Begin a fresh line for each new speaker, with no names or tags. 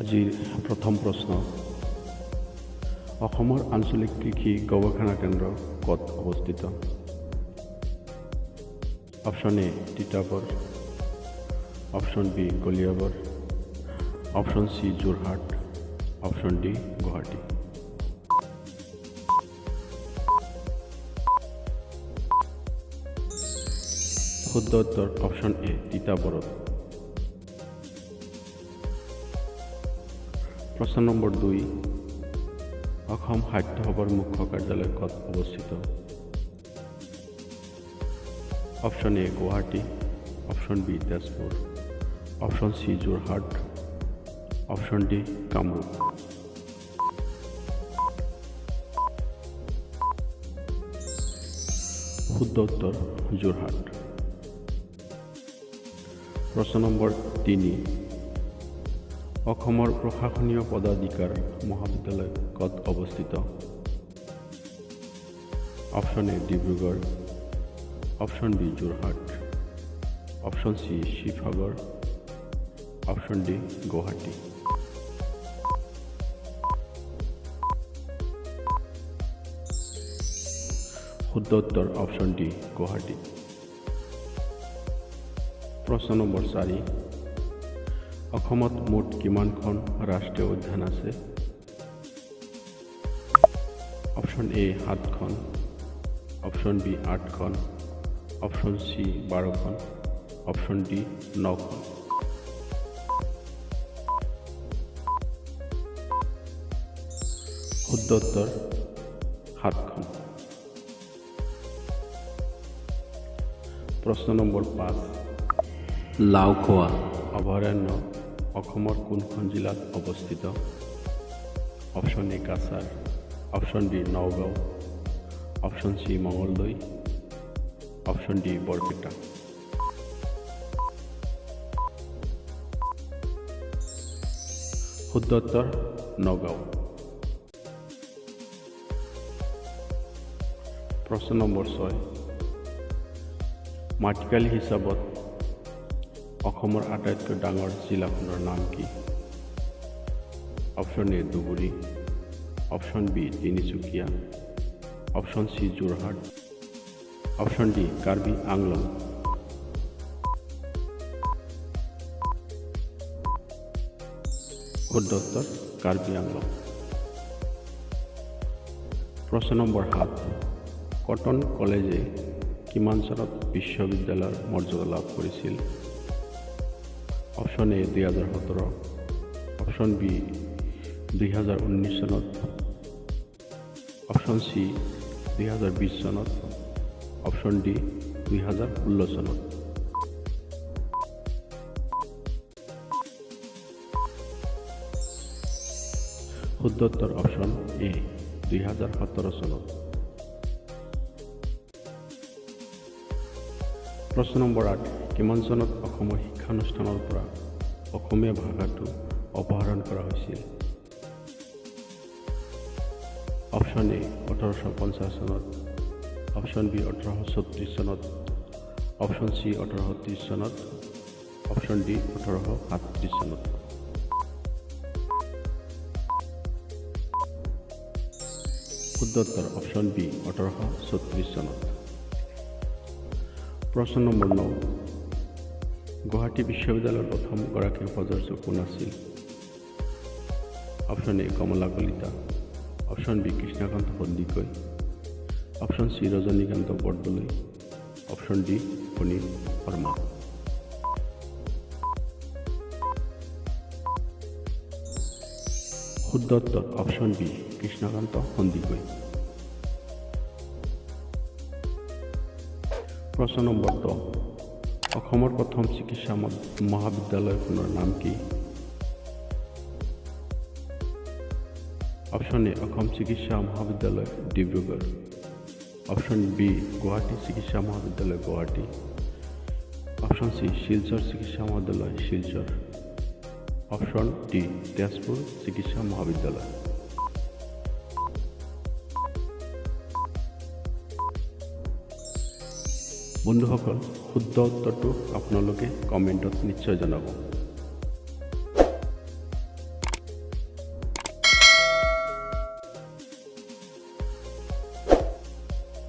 আজিৰ প্ৰথম প্ৰশ্ন, অসমৰ আঞ্চলিক কৃষি গৱেষণা কেন্দ্ৰ ক'ত অৱস্থিত? Option A Titabar, option B Kaliabor, option C Jorhat, option D Guwahati. শুদ্ধ উত্তৰ অপশ্যন এ তিতাবৰত। প্ৰশ্ন নম্বৰ 2, অসম সাহিত্য সভাৰ মুখ্য কাৰ্যালয় ক'ত অৱস্থিত? Option A Guwahati, option B Tezpur, option C Jorhat, option D Kamrup. শুদ্ধ উত্তৰ যোৰহাট। প্ৰশ্ন নম্বৰ 3, অসমৰ প্ৰশাসনীয় পদাধিকাৰ মহাবিদ্যালয় ক'ত অৱস্থিত? Option A Dibrugarh, option B Jorhat, option C Sivasagar, option D Guwahati. শুদ্ধ উত্তৰ অপশ্যন ডি গুৱাহাটী। প্ৰশ্ন নম্বৰ 4, অসমত মুঠ কিমানখন ৰাষ্ট্ৰীয় উদ্যান আছে? অপশ্যন এ 7খন, অপশ্যন বি 8খন, অপশ্যন চি 12খন, অপশ্যন ডি 9খন। শুদ্ধ উত্তৰ 7খন। প্ৰশ্ন নম্বৰ 5, লাওখোৱা অভয়াৰণ্য অসমৰ কোনখন জিলাত অৱস্থিত? Option A Cachar, option B Nagaon, option C Mangaldai, option D Barpeta. শুদ্ধ উত্তৰ নগাঁও। প্ৰশ্ন নম্বৰ 6, মাটিকালি হিচাপত অসমৰ আটাইতকৈ ডাঙৰ জিলাখনৰ নাম কি? Option A Dhubri, option B Tinsukia, option C Jorhat, option D Karbi Anglong. শুদ্ধ উত্তৰ কাৰ্বি আংলং। প্ৰশ্ন নম্বৰ 7, কটন কলেজে কিমান চনত বিশ্ববিদ্যালয়ৰ মৰ্যাদা লাভ কৰিছিল? অপশ্যন এ 2017, অপশ্যন বি 2019 চনত, অপশ্যন চি 2020 চনত, অপশ্যন ডি 2016 চনত। শুদ্ধ উত্তৰ অপশ্যন এ 2017 চনত। প্ৰশ্ন নম্বৰ 8, কিমান চনত অসমৰ শিক্ষানুষ্ঠানৰ পৰা অসমীয়া ভাষাটো অপহৰণ কৰা হৈছিল? অপশ্যন এ 1850 চনত, অপশ্যন বি 1836 চনত, অপশ্যন চি 1830 চনত, অপশ্যন ডি 1837 চনত। শুদ্ধ উত্তৰ অপশ্যন বি 1836 চনত। প্ৰশ্ন নম্বৰ 9, গুৱাহাটী বিশ্ববিদ্যালয়ৰ প্ৰথম গৰাকী উপাচাৰ্য কোন আছিল? Option A Kamala Kalita, option B Krishnakanta Sandikai, option C Rajanikanta Bardoloi, option D Anil Sharma. শুদ্ধ উত্তৰ অপশ্যন বি কৃষ্ণকান্ত সন্দিকৈ। প্ৰশ্ন নম্বৰ 10, অসমৰ প্ৰথম চিকিৎসা মহাবিদ্যালয়খনৰ নাম কি? অপশ্যন এ অসম চিকিৎসা মহাবিদ্যালয় ডিব্ৰুগড়, অপশ্যন বি গুৱাহাটী চিকিৎসা মহাবিদ্যালয় গুৱাহাটী, অপশ্যন চি শিলচৰ চিকিৎসা মহাবিদ্যালয় শিলচৰ, অপশ্যন ডি তেজপুৰ চিকিৎসা মহাবিদ্যালয়। বন্ধুসকল, শুদ্ধ উত্তৰটো আপোনালোকে কমেণ্টত নিশ্চয় জনাব।